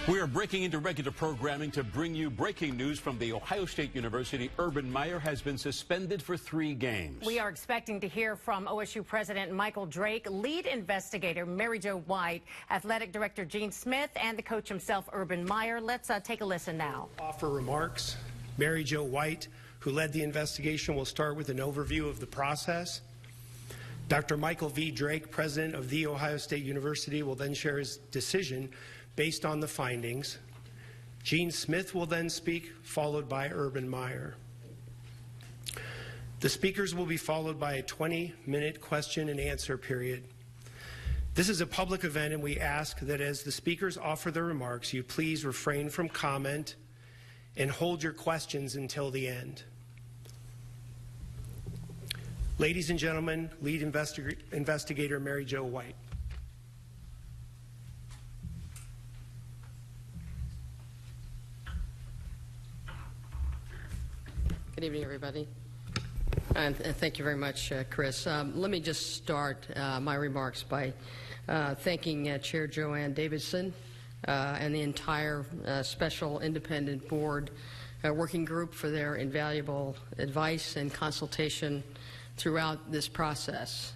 We are breaking into regular programming to bring you breaking news from the Ohio State University. Urban Meyer has been suspended for 3 games. We are expecting to hear from OSU President Michael Drake, lead investigator Mary Jo White, athletic director Gene Smith, and the coach himself, Urban Meyer. Let's take a listen now. Offer remarks. Mary Jo White, who led the investigation, will start with an overview of the process. Dr. Michael V. Drake, president of The Ohio State University, will then share his decision based on the findings. Gene Smith will then speak, followed by Urban Meyer. The speakers will be followed by a 20-minute question and answer period. This is a public event, and we ask that as the speakers offer their remarks, you please refrain from comment and hold your questions until the end. Ladies and gentlemen, lead investigator Mary Jo White. Good evening, everybody. And thank you very much, Chris. Let me just start my remarks by thanking Chair Joanne Davidson and the entire Special Independent Board Working Group for their invaluable advice and consultation throughout this process.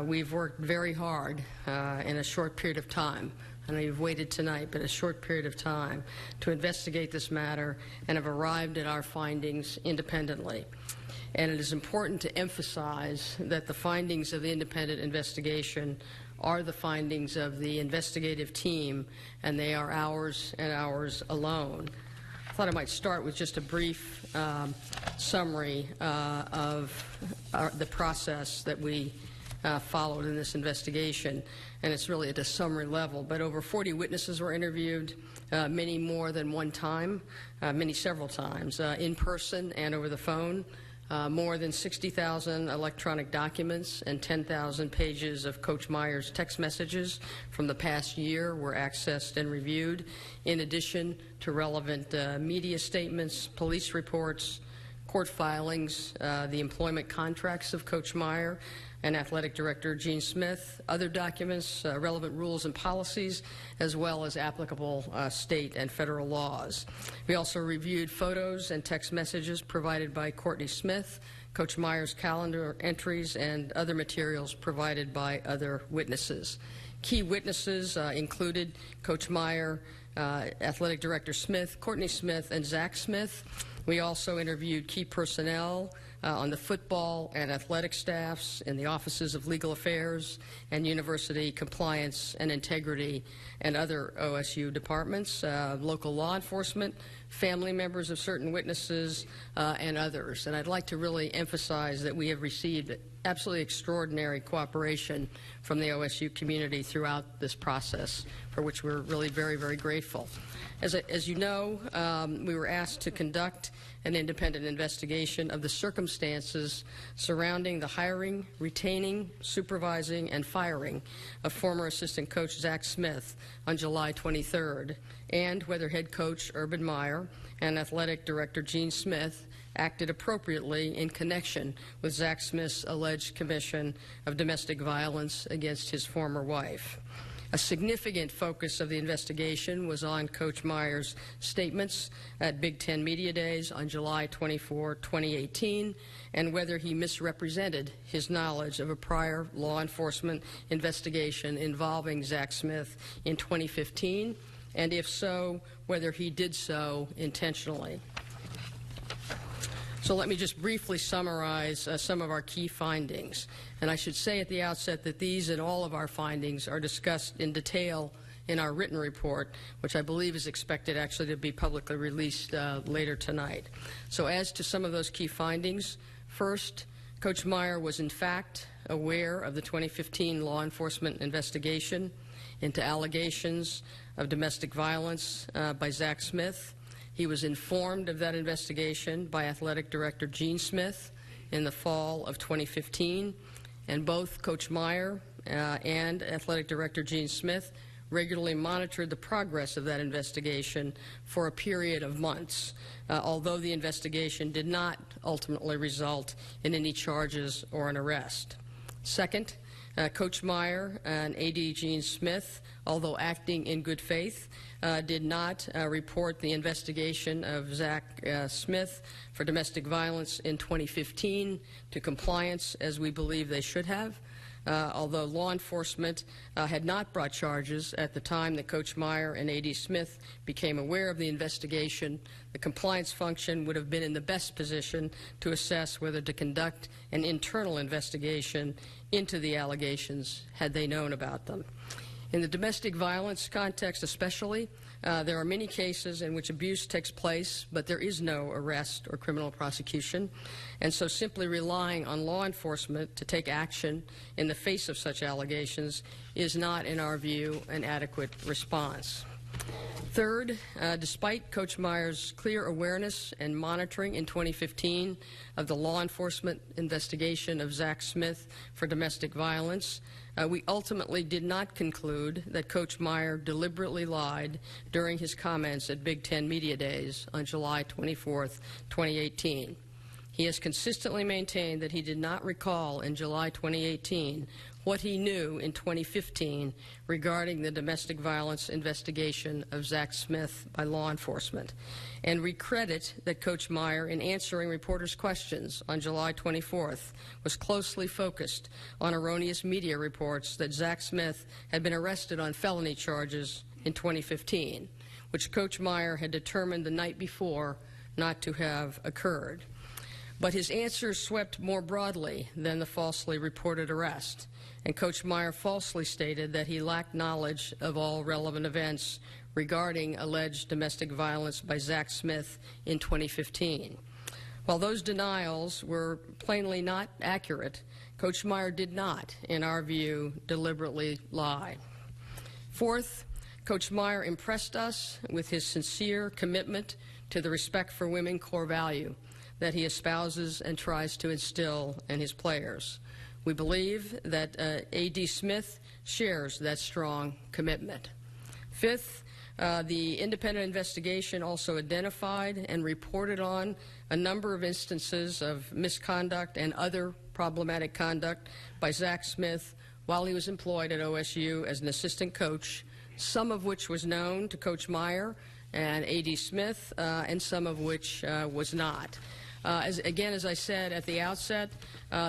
We've worked very hard in a short period of time. I know you've waited tonight, but a short period of time to investigate this matter and have arrived at our findings independently. And it is important to emphasize that the findings of the independent investigation are the findings of the investigative team, and they are ours and ours alone. I thought I might start with just a brief summary of the process that we followed in this investigation, and it's really at a summary level. But over 40 witnesses were interviewed, many more than one time, many several times, in person and over the phone. More than 60,000 electronic documents and 10,000 pages of Coach Meyer's text messages from the past year were accessed and reviewed, in addition to relevant media statements, police reports, court filings, the employment contracts of Coach Meyer and athletic director Gene Smith, other documents, relevant rules and policies, as well as applicable state and federal laws. We also reviewed photos and text messages provided by Courtney Smith, Coach Meyer's calendar entries, and other materials provided by other witnesses. Key witnesses included Coach Meyer, athletic director Smith, Courtney Smith, and Zach Smith. We also interviewed key personnel on the football and athletic staffs, in the offices of legal affairs and university compliance and integrity, and other OSU departments, local law enforcement, family members of certain witnesses, and others. And I'd like to really emphasize that we have received absolutely extraordinary cooperation from the OSU community throughout this process, for which we're really very, very grateful. As you know, we were asked to conduct an independent investigation of the circumstances surrounding the hiring, retaining, supervising, and firing of former assistant coach Zach Smith on July 23rd, and whether head coach Urban Meyer and athletic director Gene Smith acted appropriately in connection with Zach Smith's alleged commission of domestic violence against his former wife. A significant focus of the investigation was on Coach Meyer's statements at Big Ten Media Days on July 24, 2018, and whether he misrepresented his knowledge of a prior law enforcement investigation involving Zach Smith in 2015, and if so, whether he did so intentionally. So let me just briefly summarize some of our key findings. And I should say at the outset that these and all of our findings are discussed in detail in our written report, which I believe is expected actually to be publicly released later tonight. So as to some of those key findings, first, Coach Meyer was in fact aware of the 2015 law enforcement investigation into allegations of domestic violence by Zach Smith. He was informed of that investigation by athletic director Gene Smith in the fall of 2015, and both Coach Meyer and athletic director Gene Smith regularly monitored the progress of that investigation for a period of months, although the investigation did not ultimately result in any charges or an arrest. Second, Coach Meyer and AD Gene Smith, although acting in good faith, did not report the investigation of Zach Smith for domestic violence in 2015 to compliance as we believe they should have. Although law enforcement had not brought charges at the time that Coach Meyer and A.D. Smith became aware of the investigation, the compliance function would have been in the best position to assess whether to conduct an internal investigation into the allegations had they known about them. In the domestic violence context especially, there are many cases in which abuse takes place, but there is no arrest or criminal prosecution, and so simply relying on law enforcement to take action in the face of such allegations is not, in our view, an adequate response. Third, despite Coach Meyer's clear awareness and monitoring in 2015 of the law enforcement investigation of Zach Smith for domestic violence, we ultimately did not conclude that Coach Meyer deliberately lied during his comments at Big Ten Media Days on July 24, 2018. He has consistently maintained that he did not recall in July 2018 what he knew in 2015 regarding the domestic violence investigation of Zach Smith by law enforcement. And we credit that Coach Meyer, in answering reporters' questions on July 24th, was closely focused on erroneous media reports that Zach Smith had been arrested on felony charges in 2015, which Coach Meyer had determined the night before not to have occurred. But his answers swept more broadly than the falsely reported arrest, and Coach Meyer falsely stated that he lacked knowledge of all relevant events regarding alleged domestic violence by Zach Smith in 2015. While those denials were plainly not accurate, Coach Meyer did not, in our view, deliberately lie. Fourth, Coach Meyer impressed us with his sincere commitment to the respect for women core value that he espouses and tries to instill in his players. We believe that A.D. Smith shares that strong commitment. Fifth, the independent investigation also identified and reported on a number of instances of misconduct and other problematic conduct by Zach Smith while he was employed at OSU as an assistant coach, some of which was known to Coach Meyer and A.D. Smith, and some of which was not. As I said at the outset,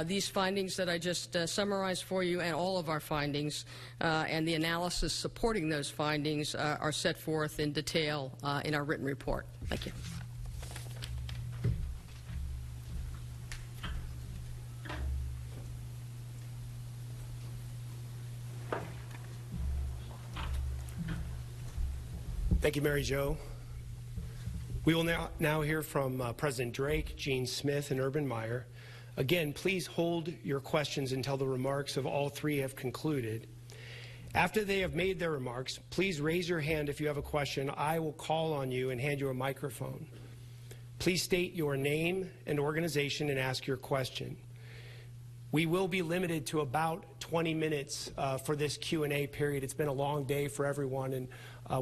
these findings that I just summarized for you and all of our findings and the analysis supporting those findings are set forth in detail in our written report. Thank you. Thank you, Mary Jo. We will now hear from President Drake, Gene Smith, and Urban Meyer. Again, please hold your questions until the remarks of all three have concluded. After they have made their remarks, please raise your hand if you have a question. I will call on you and hand you a microphone. Please state your name and organization and ask your question. We will be limited to about 20 minutes for this Q&A period. It's been a long day for everyone, and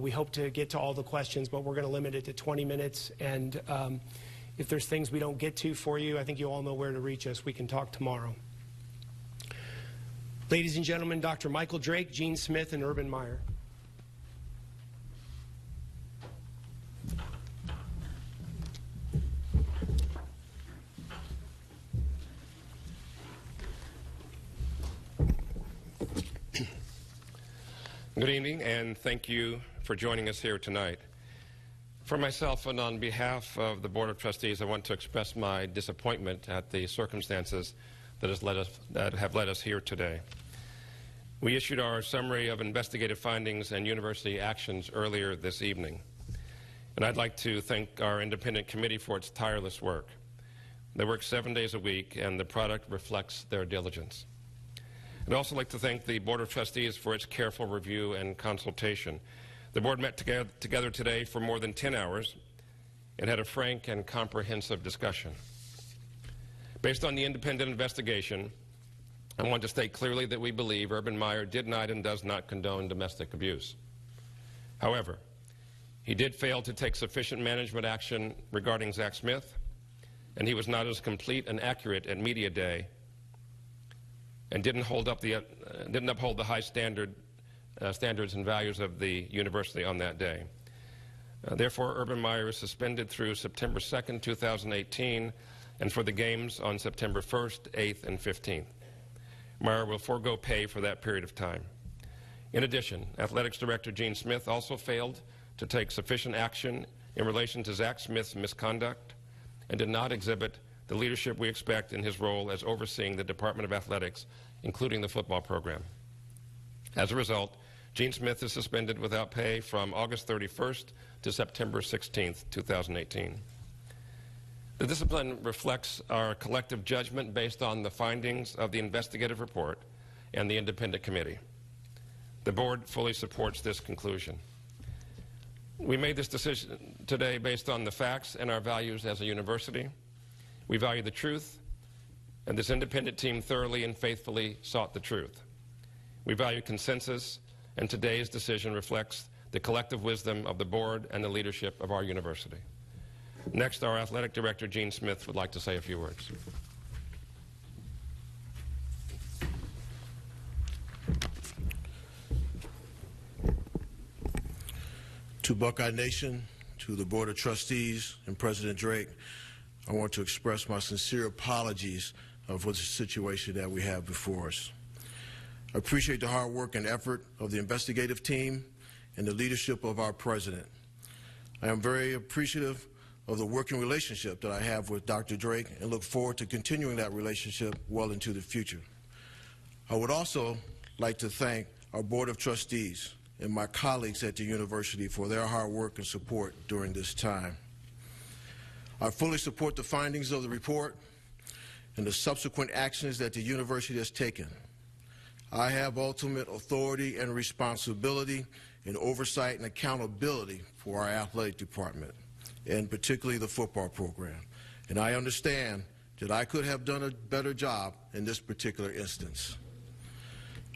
we hope to get to all the questions, but we're going to limit it to 20 minutes. And if there's things we don't get to for you, I think you all know where to reach us. We can talk tomorrow. Ladies and gentlemen, Dr. Michael Drake, Gene Smith, and Urban Meyer. Good evening, and thank you for joining us here tonight. For myself and on behalf of the Board of Trustees, I want to express my disappointment at the circumstances that have led us here today. We issued our summary of investigative findings and university actions earlier this evening, and I'd like to thank our independent committee for its tireless work. They work 7 days a week, and the product reflects their diligence. I'd also like to thank the Board of Trustees for its careful review and consultation. The Board met together today for more than 10 hours and had a frank and comprehensive discussion. Based on the independent investigation, I want to state clearly that we believe Urban Meyer did not and does not condone domestic abuse. However, he did fail to take sufficient management action regarding Zach Smith, and he was not as complete and accurate at Media Day and didn't uphold the high standards and values of the university on that day. Therefore, Urban Meyer is suspended through September 2nd, 2018, and for the games on September 1st, 8th, and 15th. Meyer will forego pay for that period of time. In addition, Athletics Director Gene Smith also failed to take sufficient action in relation to Zach Smith's misconduct and did not exhibit the leadership we expect in his role as overseeing the Department of Athletics, including the football program. As a result, Gene Smith is suspended without pay from August 31st to September 16th, 2018. The discipline reflects our collective judgment based on the findings of the investigative report and the independent committee. The board fully supports this conclusion. We made this decision today based on the facts and our values as a university. We value the truth, and this independent team thoroughly and faithfully sought the truth. We value consensus, and today's decision reflects the collective wisdom of the board and the leadership of our university. Next, our athletic director, Gene Smith, would like to say a few words. To Buckeye Nation, to the Board of Trustees, and President Drake, I want to express my sincere apologies for the situation that we have before us. I appreciate the hard work and effort of the investigative team and the leadership of our president. I am very appreciative of the working relationship that I have with Dr. Drake and look forward to continuing that relationship well into the future. I would also like to thank our Board of Trustees and my colleagues at the university for their hard work and support during this time. I fully support the findings of the report and the subsequent actions that the university has taken. I have ultimate authority and responsibility in oversight and accountability for our athletic department, and particularly the football program. And I understand that I could have done a better job in this particular instance.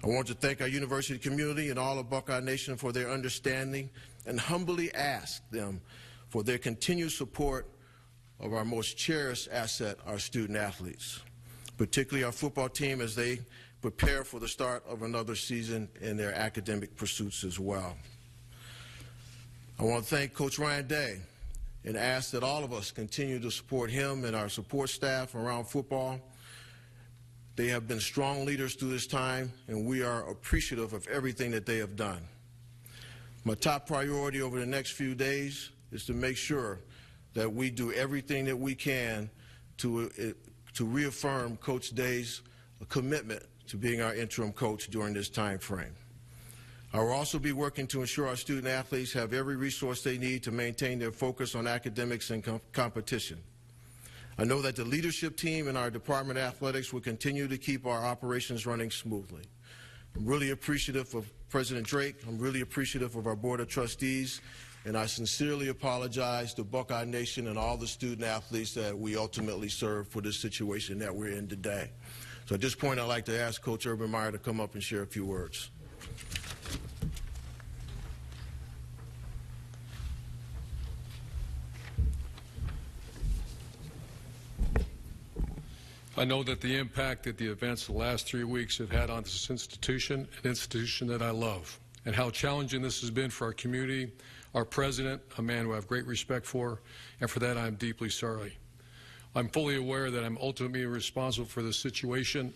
I want to thank our university community and all of Buckeye Nation for their understanding and humbly ask them for their continued support of our most cherished asset, our student athletes, particularly our football team as they prepare for the start of another season in their academic pursuits as well. I want to thank Coach Ryan Day and ask that all of us continue to support him and our support staff around football. They have been strong leaders through this time, and we are appreciative of everything that they have done. My top priority over the next few days is to make sure that we do everything that we can to reaffirm Coach Day's commitment to being our interim coach during this time frame. I will also be working to ensure our student athletes have every resource they need to maintain their focus on academics and competition. I know that the leadership team and our Department of Athletics will continue to keep our operations running smoothly. I'm really appreciative of President Drake. I'm really appreciative of our Board of Trustees. And I sincerely apologize to Buckeye Nation and all the student athletes that we ultimately serve for this situation that we're in today. So at this point, I'd like to ask Coach Urban Meyer to come up and share a few words. I know that the impact that the events of the last 3 weeks have had on this institution, an institution that I love, and how challenging this has been for our community, our president, a man who I have great respect for, and for that I am deeply sorry. I'm fully aware that I'm ultimately responsible for the situation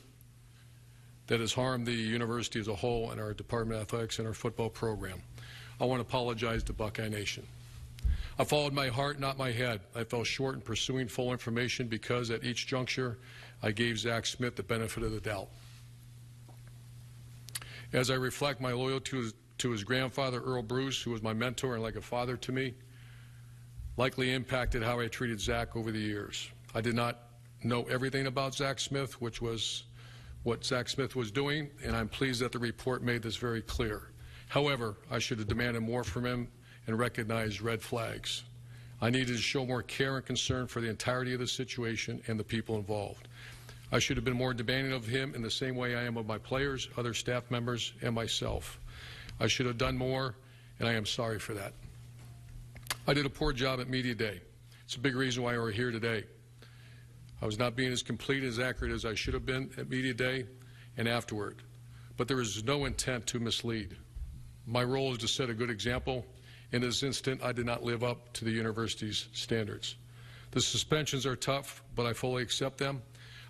that has harmed the university as a whole and our Department of Athletics and our football program. I want to apologize to Buckeye Nation. I followed my heart, not my head. I fell short in pursuing full information because at each juncture I gave Zach Smith the benefit of the doubt. As I reflect my loyalty to his grandfather, Earl Bruce, who was my mentor and like a father to me, likely impacted how I treated Zach over the years. I did not know everything about Zach Smith, which was what Zach Smith was doing, and I'm pleased that the report made this very clear. However, I should have demanded more from him and recognized red flags. I needed to show more care and concern for the entirety of the situation and the people involved. I should have been more demanding of him in the same way I am of my players, other staff members, and myself. I should have done more, and I am sorry for that. I did a poor job at Media Day. It's a big reason why we're here today. I was not being as complete, as accurate as I should have been at Media Day, and afterward, but there is no intent to mislead. My role is to set a good example. In this instant, I did not live up to the university's standards. The suspensions are tough, but I fully accept them.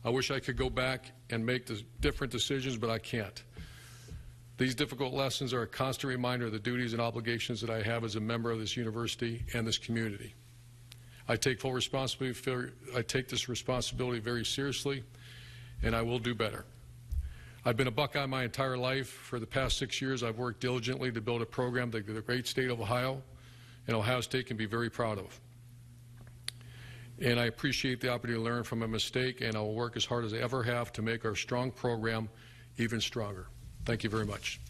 I wish I could go back and make the different decisions, but I can't. These difficult lessons are a constant reminder of the duties and obligations that I have as a member of this university and this community. I take full responsibility. I take this responsibility very seriously, and I will do better. I've been a Buckeye my entire life. For the past 6 years, I've worked diligently to build a program that the great state of Ohio and Ohio State can be very proud of. And I appreciate the opportunity to learn from a mistake, and I will work as hard as I ever have to make our strong program even stronger. Thank you very much.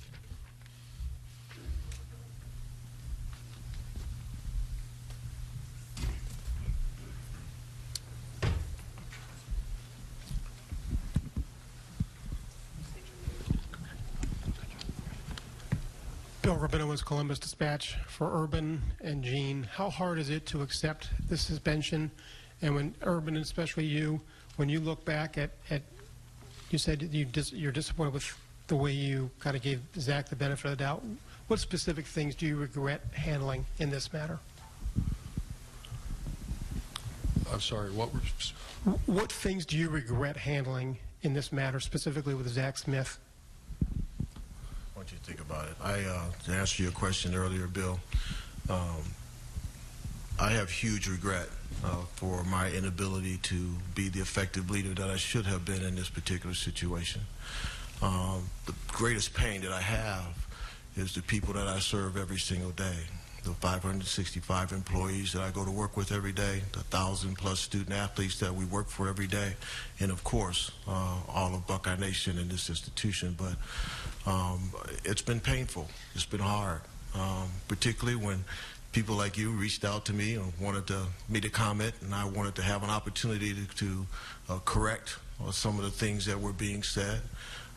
Bill Rabinowitz, Columbus Dispatch. For Urban and Jean, how hard is it to accept the suspension? And when Urban, and especially you, when you look back at you said you're disappointed with the way you kind of gave Zach the benefit of the doubt. What specific things do you regret handling in this matter? I'm sorry, what? What things do you regret handling in this matter, specifically with Zach Smith? I want you to think about it. To answer your question earlier, Bill, I have huge regret for my inability to be the effective leader that I should have been in this particular situation. The greatest pain that I have is the people that I serve every single day, the 565 employees that I go to work with every day, the 1,000-plus student athletes that we work for every day, and of course, all of Buckeye Nation in this institution. But it's been painful. It's been hard, particularly when people like you reached out to me and wanted me to comment, and I wanted to have an opportunity to correct some of the things that were being said.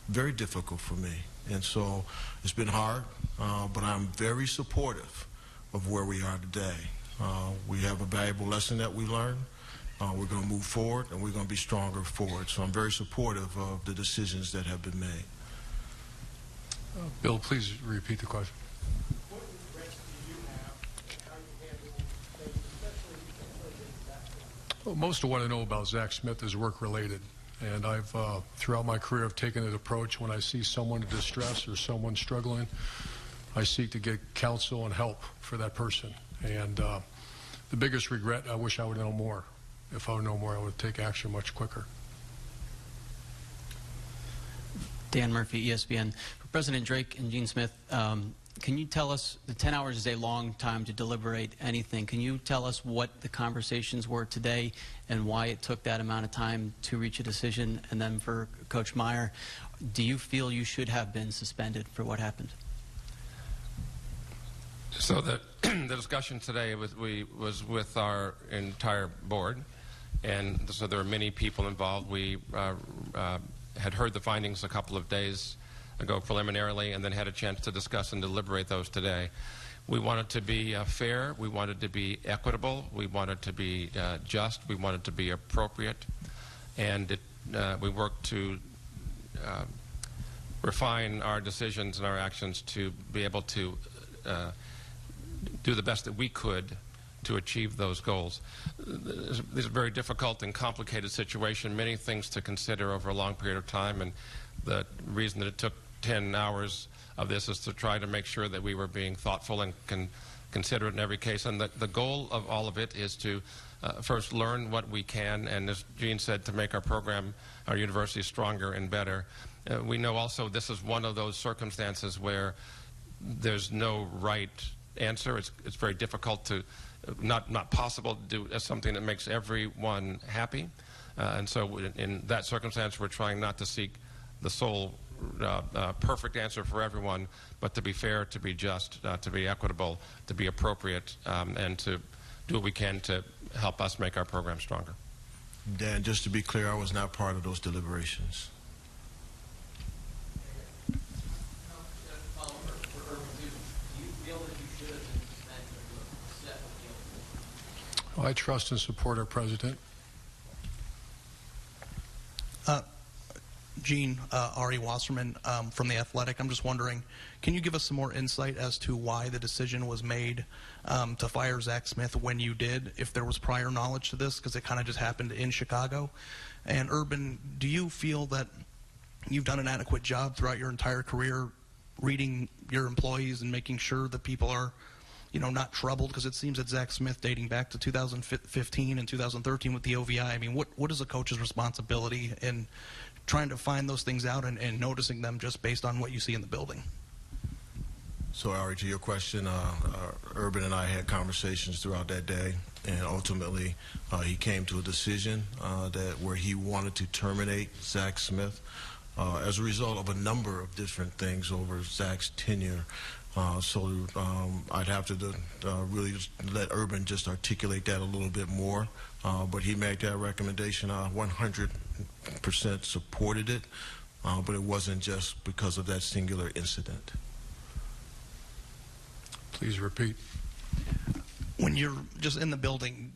Very difficult for me. And so it's been hard, but I'm very supportive of where we are today. We have a valuable lesson that we learned. We're going to move forward, and we're going to be stronger for it. So I'm very supportive of the decisions that have been made. Bill, please repeat the question. What regrets do you have how you handle things, especially Well, most of what I know about Zach Smith is work-related. And I've, throughout my career, I've taken an approach when I see someone in distress or someone struggling, I seek to get counsel and help for that person. And the biggest regret, I wish I would know more. If I would know more, I would take action much quicker. Dan Murphy, ESPN. For President Drake and Gene Smith, can you tell us, the 10 hours is a long time to deliberate anything. Can you tell us what the conversations were today and why it took that amount of time to reach a decision? And then for Coach Meyer, do you feel you should have been suspended for what happened? So the discussion today was with our entire board, and so there are many people involved. We had heard the findings a couple of days ago preliminarily, and then had a chance to discuss and deliberate those today. We wanted to be fair, we wanted to be equitable, we wanted to be just, we wanted to be appropriate, and we worked to refine our decisions and our actions to be able to do the best that we could to achieve those goals. This is a very difficult and complicated situation, many things to consider over a long period of time, and the reason that it took 10 hours of this is to try to make sure that we were being thoughtful and considerate in every case. And the goal of all of it is to first learn what we can, and as Gene said, to make our program, our university, stronger and better. We know also this is one of those circumstances where there's no right answer. It's very difficult to, not possible to do something that makes everyone happy. And so in that circumstance, we're trying not to seek the sole perfect answer for everyone, but to be fair, to be just, to be equitable, to be appropriate, and to do what we can to help us make our program stronger. Dan, just to be clear, I was not part of those deliberations. Well, I trust and support our president. Gene, Ari Wasserman from The Athletic. I'm just wondering, can you give us some more insight as to why the decision was made to fire Zach Smith when you did, if there was prior knowledge to this, because it kind of just happened in Chicago? And Urban, do you feel that you've done an adequate job throughout your entire career reading your employees and making sure that people are, you know, not troubled? Because it seems that Zach Smith, dating back to 2015 and 2013 with the OVI, I mean, what is a coach's responsibility in trying to find those things out and noticing them just based on what you see in the building? So, Ari, to your question, Urban and I had conversations throughout that day, and ultimately he came to a decision where he wanted to terminate Zach Smith as a result of a number of different things over Zach's tenure. I'd have to really just let Urban just articulate that a little bit more, but he made that recommendation. 100% supported it, but it wasn't just because of that singular incident. Please repeat. When you're just in the building,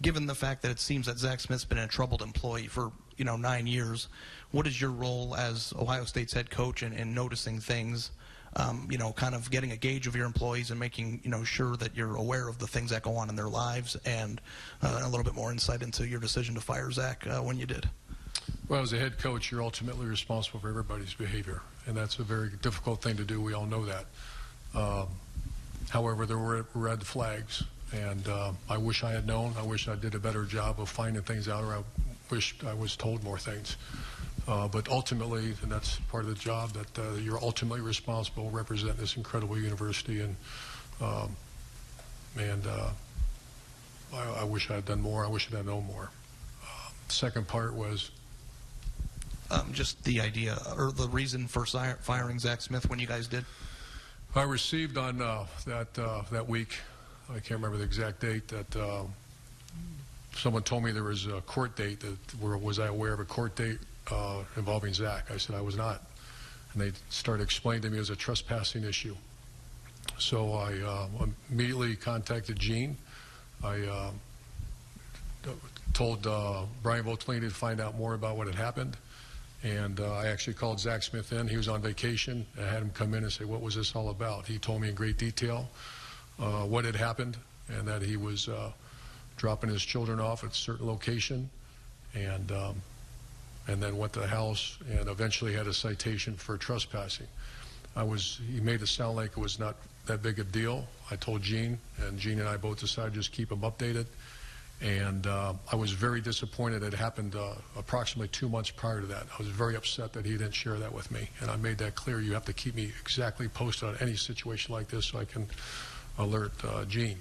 given the fact that it seems that Zach Smith's been a troubled employee for 9 years, what is your role as Ohio State's head coach in noticing things, kind of getting a gauge of your employees and making sure that you're aware of the things that go on in their lives, and a little bit more insight into your decision to fire Zach when you did? Well, as a head coach, you're ultimately responsible for everybody's behavior, and that's a very difficult thing to do. We all know that. However, there were red flags, and I wish I had known. I wish I did a better job of finding things out, or I wish I was told more things. But ultimately, and that's part of the job, that you're ultimately responsible representing this incredible university, and I wish I had done more. I wish I had known more. The second part was just the idea or the reason for firing Zach Smith when you guys did. I received on that week, I can't remember the exact date, that someone told me there was a court date. Was I aware of a court date involving Zach? I said I was not. And they started explaining to me it was a trespassing issue. So I immediately contacted Gene. I told Brian Votolini to find out more about what had happened. And I actually called Zach Smith in. He was on vacation. I had him come in and say, what was this all about? He told me in great detail what had happened, and that he was dropping his children off at a certain location, and then went to the house and eventually had a citation for trespassing. He made it sound like it was not that big a deal. I told Gene, and Gene and I both decided to just keep him updated. And I was very disappointed. It happened approximately 2 months prior to that. I was very upset that he didn't share that with me. And I made that clear. You have to keep me exactly posted on any situation like this so I can alert Gene.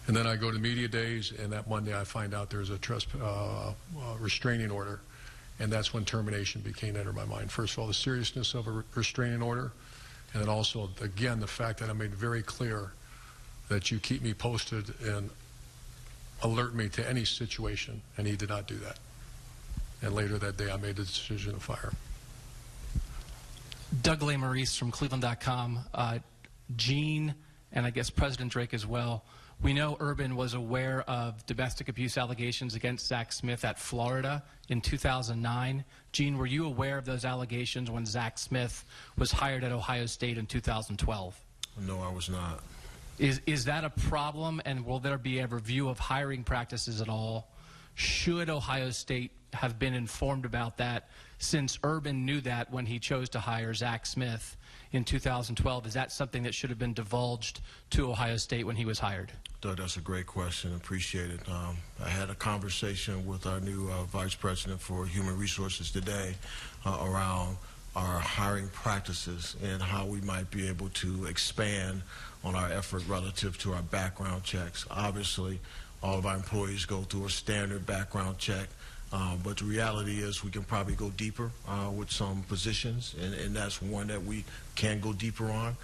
And then I go to media days, and that Monday I find out there's a restraining order. And that's when termination became entered my mind. First of all, the seriousness of a restraining order. And then also, again, the fact that I made very clear that you keep me posted and alert me to any situation, and he did not do that. And later that day, I made the decision to fire him. Doug LeMaurice from Cleveland.com. Gene, and I guess President Drake as well, we know Urban was aware of domestic abuse allegations against Zach Smith at Florida in 2009. Gene, were you aware of those allegations when Zach Smith was hired at Ohio State in 2012? No, I was not. Is that a problem, and will there be a review of hiring practices at all? Should Ohio State have been informed about that, since Urban knew that when he chose to hire Zach Smith in 2012? Is that something that should have been divulged to Ohio State when he was hired? Doug, that's a great question. Appreciate it. I had a conversation with our new Vice President for Human Resources today around our hiring practices and how we might be able to expand on our effort relative to our background checks. Obviously, all of our employees go through a standard background check, but the reality is we can probably go deeper with some positions, and that's one that we can go deeper on.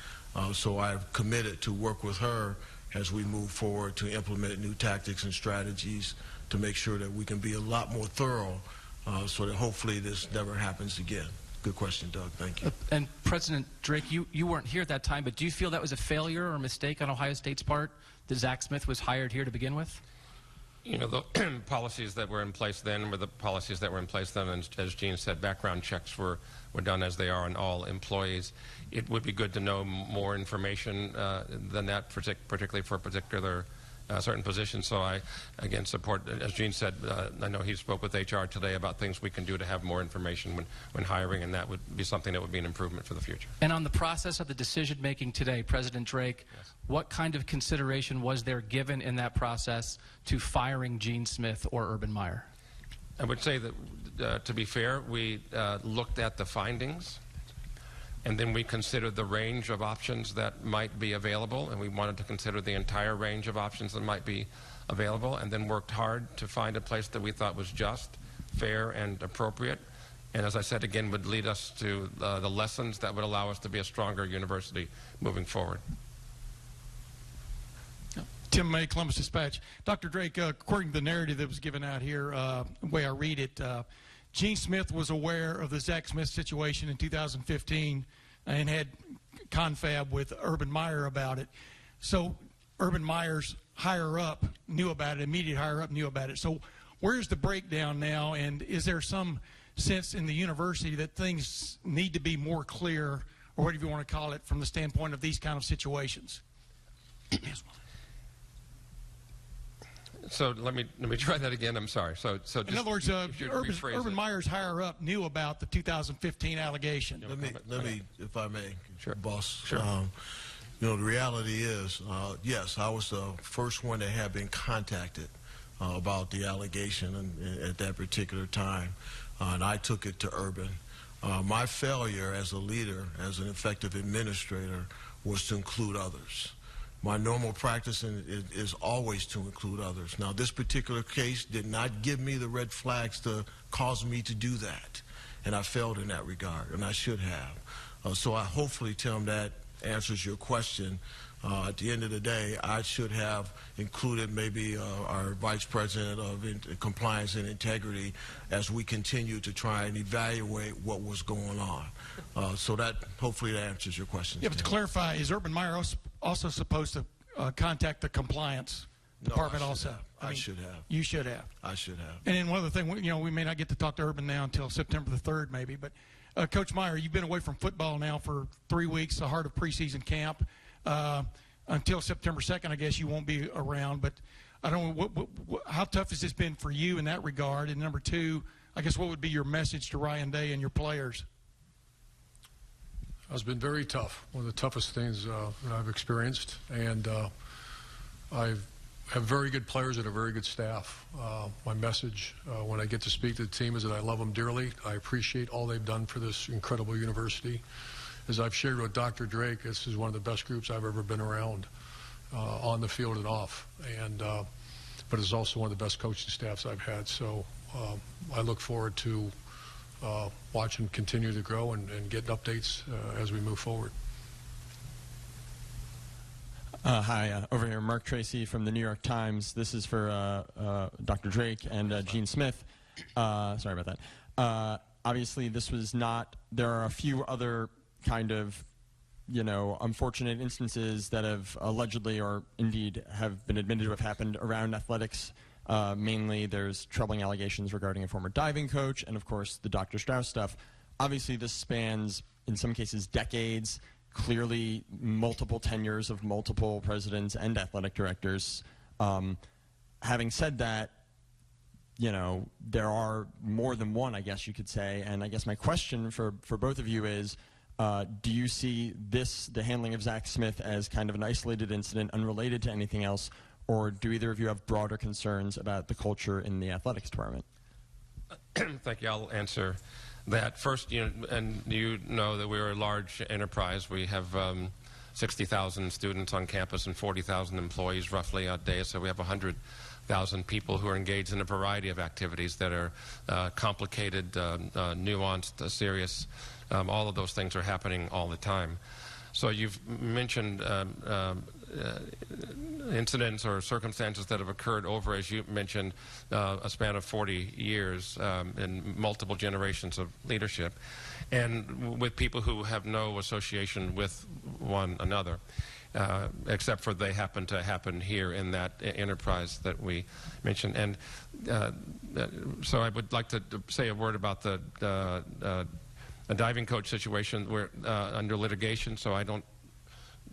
So I've committed to work with her as we move forward to implement new tactics and strategies to make sure that we can be a lot more thorough so that hopefully this never happens again. Good question, Doug. Thank you. And President Drake, you weren't here at that time, but do you feel that was a failure or mistake on Ohio State's part that Zach Smith was hired here to begin with? You know, the policies that were in place then were the policies that were in place then, and as Gene said, background checks were done as they are on all employees. It would be good to know more information than that, particularly for a particular certain positions. So I, again, support, as Gene said, I know he spoke with HR today about things we can do to have more information when hiring, and that would be something that would be an improvement for the future. And on the process of the decision-making today, President Drake, yes, what kind of consideration was there given in that process to firing Gene Smith or Urban Meyer? I would say that, to be fair, we looked at the findings, and then we considered the range of options that might be available, and we wanted to consider the entire range of options that might be available, and then worked hard to find a place that we thought was just, fair, and appropriate. And as I said, again, would lead us to the lessons that would allow us to be a stronger university moving forward. Tim May, Columbus Dispatch. Dr. Drake, according to the narrative that was given out here, the way I read it, Gene Smith was aware of the Zach Smith situation in 2015 and had confab with Urban Meyer about it. So Urban Meyer's higher up knew about it, immediate higher up knew about it. So where's the breakdown now, and is there some sense in the university that things need to be more clear, or whatever you want to call it, from the standpoint of these kind of situations? So let me try that again. I'm sorry. So just, in other words, Urban Meyer's higher up knew about the 2015 allegation. Let me, if I may, sure, boss. Sure. You know, the reality is, yes, I was the first one that had been contacted about the allegation at that particular time, and I took it to Urban. My failure as a leader, as an effective administrator, was to include others. My normal practice is always to include others. Now, this particular case did not give me the red flags to cause me to do that, and I failed in that regard, and I should have. So I hopefully, Tim, that answers your question. At the end of the day, I should have included maybe our Vice President of Compliance and Integrity as we continue to try and evaluate what was going on. So that, hopefully, that answers your question. Yeah, but to clarify, is Urban Meyer also supposed to contact the compliance department also? I should have. You should have. I should have. And then one other thing, you know, we may not get to talk to Urban now until September the 3rd maybe, but Coach Meyer, you've been away from football now for 3 weeks, the heart of preseason camp. Until September 2nd, I guess you won't be around, but I don't know, how tough has this been for you in that regard? And number two, I guess what would be your message to Ryan Day and your players? It's been very tough, one of the toughest things that I've experienced, and I have very good players and a very good staff. My message when I get to speak to the team is that I love them dearly. I appreciate all they've done for this incredible university. As I've shared with Dr. Drake, this is one of the best groups I've ever been around, on the field and off, and but it's also one of the best coaching staffs I've had. So I look forward to watching continue to grow and getting updates as we move forward. Hi, over here, Mark Tracy from the New York Times. This is for Dr. Drake and Gene Smith. Sorry about that. Obviously, this was not, there are a few other kind of, you know, unfortunate instances that have allegedly or indeed have been admitted to have happened around athletics. Mainly, there's troubling allegations regarding a former diving coach and, of course, the Dr. Strauss stuff. Obviously, this spans, in some cases, decades, clearly multiple tenures of multiple presidents and athletic directors. Having said that, you know, there are more than one, I guess you could say, and I guess my question for both of you is, do you see this, the handling of Zach Smith, as kind of an isolated incident unrelated to anything else, or do either of you have broader concerns about the culture in the athletics department? Thank you. I'll answer that. First, you know that we're a large enterprise. We have 60,000 students on campus and 40,000 employees roughly a day, so we have 100,000 people who are engaged in a variety of activities that are complicated, nuanced, serious. All of those things are happening all the time. So you've mentioned incidents or circumstances that have occurred over, as you mentioned, a span of 40 years and multiple generations of leadership, and with people who have no association with one another, except for they happen to happen here in that enterprise that we mentioned. And so I would like to say a word about the a diving coach situation. We're under litigation, so I don't.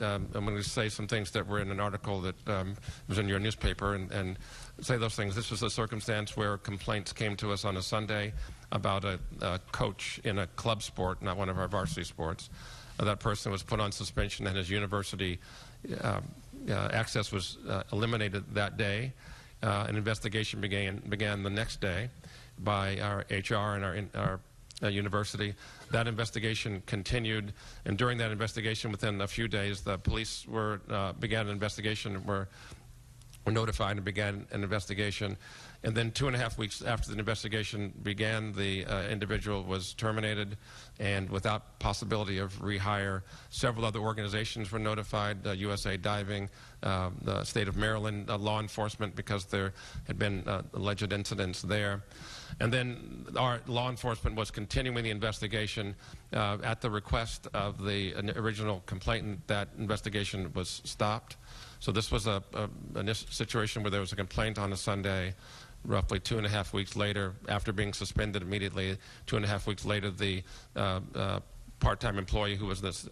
I'm going to say some things that were in an article that was in your newspaper and say those things. This was a circumstance where complaints came to us on a Sunday about a coach in a club sport, not one of our varsity sports. That person was put on suspension, and his university access was eliminated that day. An investigation began the next day by our HR and our university. That investigation continued, and during that investigation, within a few days, the police began an investigation, were notified and began an investigation. And then 2.5 weeks after the investigation began, the individual was terminated, and without possibility of rehire. Several other organizations were notified, USA Diving, the state of Maryland, law enforcement, because there had been alleged incidents there. And then our law enforcement was continuing the investigation. At the request of the original complainant, that investigation was stopped. So this was a situation where there was a complaint on a Sunday. Roughly 2.5 weeks later, after being suspended immediately, 2.5 weeks later, the part-time employee who was this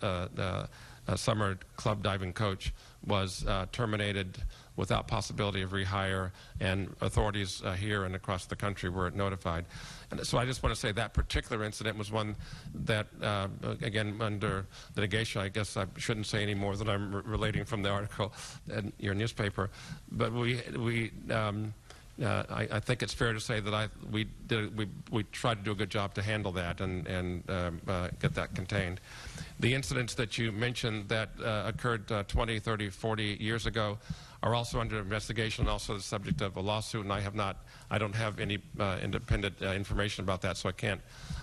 summer club diving coach was terminated without possibility of rehire, and authorities here and across the country were notified. And so I just want to say that particular incident was one that, again, under litigation, I guess I shouldn't say any more than I'm relating from the article in your newspaper, but I think it's fair to say that we tried to do a good job to handle that and get that contained. The incidents that you mentioned that occurred 20, 30, 40 years ago are also under investigation, also the subject of a lawsuit, and I don't have any independent information about that, so I can't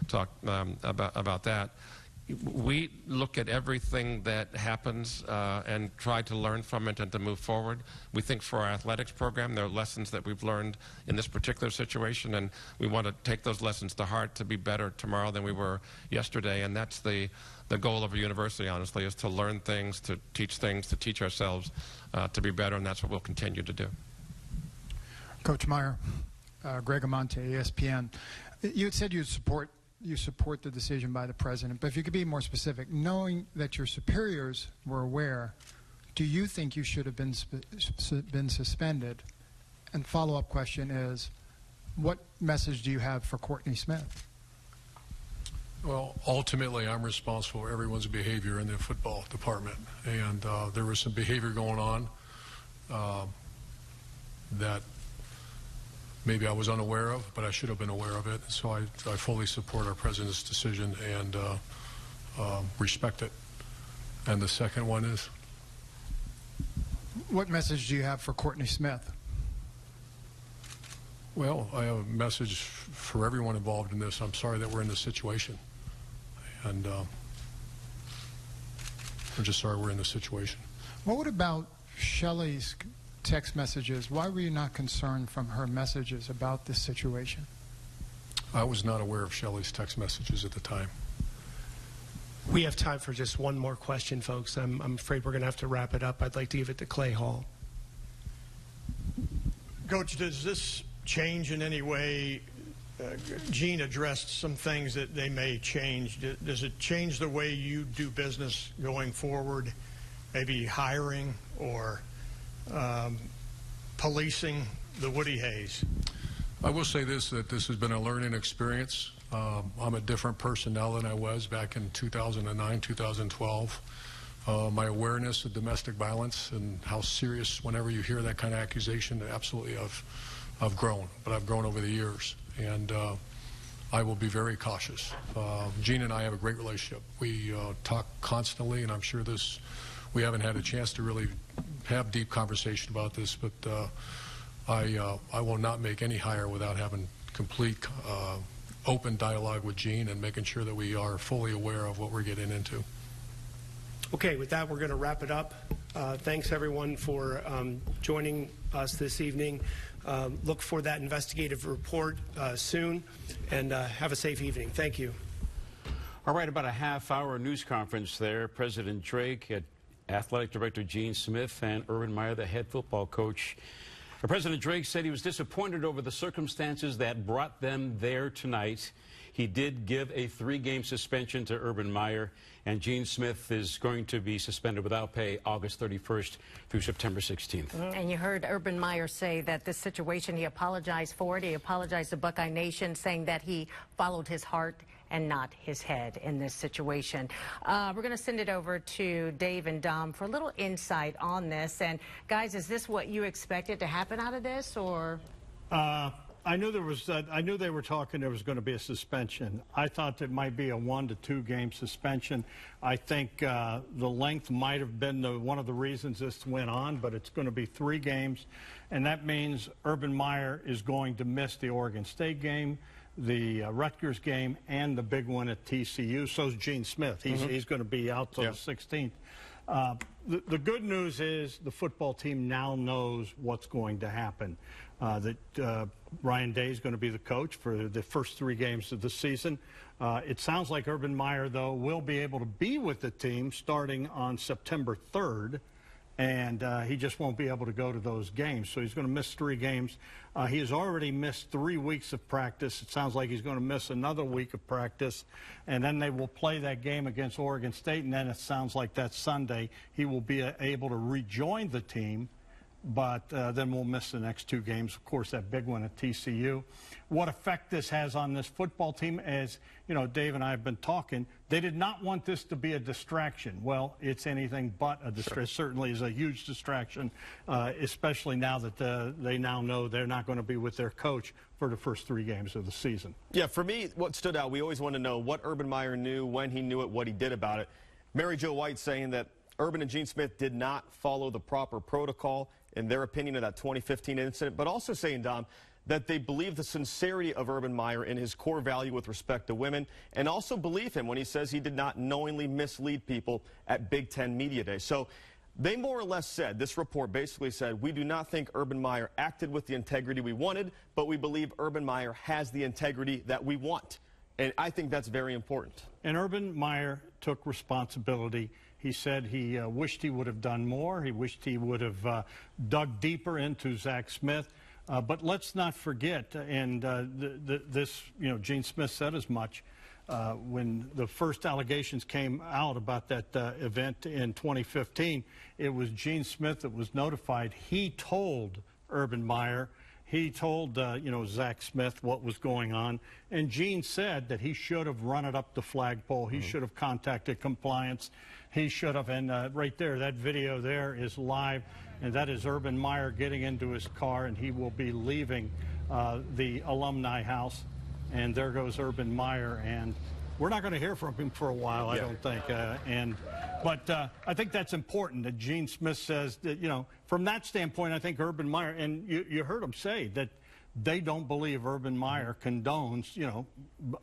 talk about that. We look at everything that happens and try to learn from it and to move forward. We think for our athletics program, there are lessons that we've learned in this particular situation, and we want to take those lessons to heart to be better tomorrow than we were yesterday. And that's the goal of a university, honestly, is to learn things, to teach ourselves to be better, and that's what we'll continue to do. Coach Meyer, Greg Amante, ESPN. You had said you support the decision by the president, but if you could be more specific, knowing that your superiors were aware, do you think you should have been suspended? And follow-up question is, what message do you have for Courtney Smith? Well, ultimately, I'm responsible for everyone's behavior in the football department, and there was some behavior going on that maybe I was unaware of, but I should have been aware of it. So I fully support our president's decision and respect it. And the second one is? What message do you have for Courtney Smith? Well, I have a message for everyone involved in this. I'm sorry that we're in this situation. And I'm just sorry we're in this situation. What about Shelley's text messages? Why were you not concerned from her messages about this situation? I was not aware of Shelley's text messages at the time. We have time for just one more question, folks. I'm afraid we're going to have to wrap it up. I'd like to give it to Clay Hall. Coach, does this change in any way? Gene addressed some things that they may change. Does it change the way you do business going forward? Maybe hiring or policing the Woody Hayes? I will say this, that this has been a learning experience. I'm a different person now than I was back in 2009, 2012. My awareness of domestic violence and how serious, whenever you hear that kind of accusation, absolutely I've grown. But I've grown over the years, and I will be very cautious. Gene and I have a great relationship. We talk constantly, and I'm sure we haven't had a chance to really have deep conversation about this, but I will not make any hire without having complete open dialogue with Gene and making sure that we are fully aware of what we're getting into. Okay, with that, we're going to wrap it up. Thanks, everyone, for joining us this evening. Look for that investigative report soon, and have a safe evening. Thank you. All right, about a half-hour news conference there. President Drake, Athletic Director Gene Smith, and Urban Meyer, the head football coach. President Drake said he was disappointed over the circumstances that brought them there tonight. He did give a 3-game suspension to Urban Meyer, and Gene Smith is going to be suspended without pay August 31st through September 16th. And you heard Urban Meyer say that this situation, he apologized for it. He apologized to Buckeye Nation, saying that he followed his heart and not his head in this situation. We're going to send it over to Dave and Dom for a little insight on this. And guys, is this what you expected to happen out of this, or? I knew there was. I knew they were talking. There was going to be a suspension. I thought it might be a 1 to 2 game suspension. I think the length might have been one of the reasons this went on, but it's going to be 3 games, and that means Urban Meyer is going to miss the Oregon State game, the Rutgers game, and the big one at TCU. So's Gene Smith. He's going to be out till the 16th. The good news is the football team now knows what's going to happen. That Ryan Day is going to be the coach for the first 3 games of the season. It sounds like Urban Meyer, though, will be able to be with the team starting on September 3rd, and he just won't be able to go to those games. So he's going to miss 3 games. He has already missed 3 weeks of practice. It sounds like he's going to miss another week of practice, and then they will play that game against Oregon State, and then it sounds like that Sunday he will be able to rejoin the team. But then we'll miss the next 2 games. Of course, that big one at TCU. What effect this has on this football team, as you know, Dave and I have been talking, they did not want this to be a distraction. Well, it's anything but a distraction. Sure. It certainly is a huge distraction, especially now that they now know they're not going to be with their coach for the first 3 games of the season. Yeah, for me, what stood out, we always want to know what Urban Meyer knew, when he knew it, what he did about it. Mary Jo White saying that Urban and Gene Smith did not follow the proper protocol in their opinion of that 2015 incident, but also saying, Dom, that they believe the sincerity of Urban Meyer in his core value with respect to women, and also believe him when he says he did not knowingly mislead people at Big Ten Media Day. So they more or less said, this report basically said, we do not think Urban Meyer acted with the integrity we wanted, but we believe Urban Meyer has the integrity that we want. And I think that's very important. And Urban Meyer took responsibility. He said he wished he would have done more. He wished he would have dug deeper into Zach Smith. But let's not forget, and this, you know, Gene Smith said as much when the first allegations came out about that event in 2015. It was Gene Smith that was notified. He told Urban Meyer. He told, you know, Zach Smith what was going on, and Gene said that he should have run it up the flagpole. He should have contacted compliance. He should have, and right there, that video there is live, and that is Urban Meyer getting into his car, and he will be leaving the alumni house, and there goes Urban Meyer, and we're not going to hear from him for a while, I don't think. But I think that's important that Gene Smith says that, you know, from that standpoint, I think Urban Meyer, and you heard him say that they don't believe Urban Meyer condones, you know,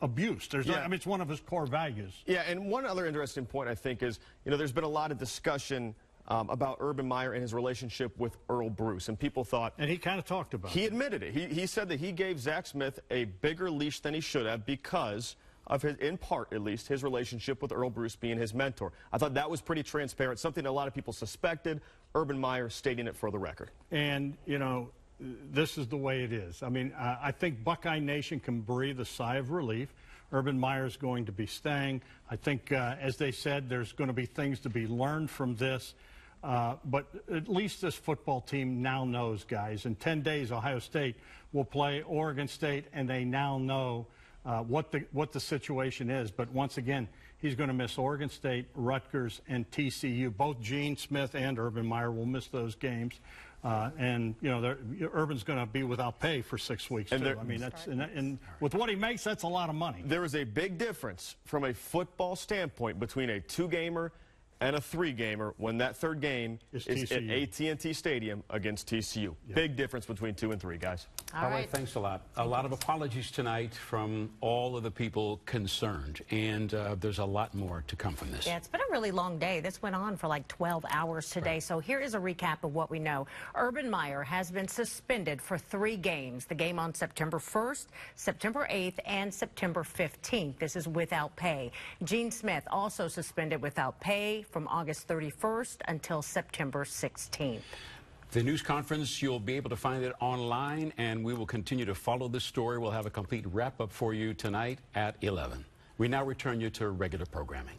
abuse. There's I mean, it's one of his core values. Yeah, and one other interesting point, I think, is, you know, there's been a lot of discussion about Urban Meyer and his relationship with Earl Bruce, and people thought... And he kind of talked about it. He admitted it. He said that he gave Zach Smith a bigger leash than he should have because of his, in part at least, his relationship with Earl Bruce being his mentor. I thought that was pretty transparent, something a lot of people suspected. Urban Meyer stating it for the record. And, you know, this is the way it is. I mean, I think Buckeye Nation can breathe a sigh of relief. Urban Meyer's going to be staying. I think, as they said, there's going to be things to be learned from this. But at least this football team now knows, guys. In 10 days, Ohio State will play Oregon State, and they now know what the situation is. But once again, he's going to miss Oregon State, Rutgers, and TCU. Both Gene Smith and Urban Meyer will miss those games. And, you know, Urban's going to be without pay for 6 weeks, too. I mean, that's, and with what he makes, that's a lot of money. There is a big difference from a football standpoint between a 2-gamer, and a 3-gamer when that 3rd game is at AT&T Stadium against TCU. Yep. Big difference between 2 and 3, guys. All right, thanks a lot. A lot of apologies tonight from all of the people concerned, and there's a lot more to come from this. Yeah, it's been a really long day. This went on for like 12 hours today. Right. So here is a recap of what we know. Urban Meyer has been suspended for 3 games. The game on September 1st, September 8th, and September 15th. This is without pay. Gene Smith also suspended without pay from August 31st until September 16th. The news conference, you'll be able to find it online, and we will continue to follow this story. We'll have a complete wrap-up for you tonight at 11. We now return you to regular programming.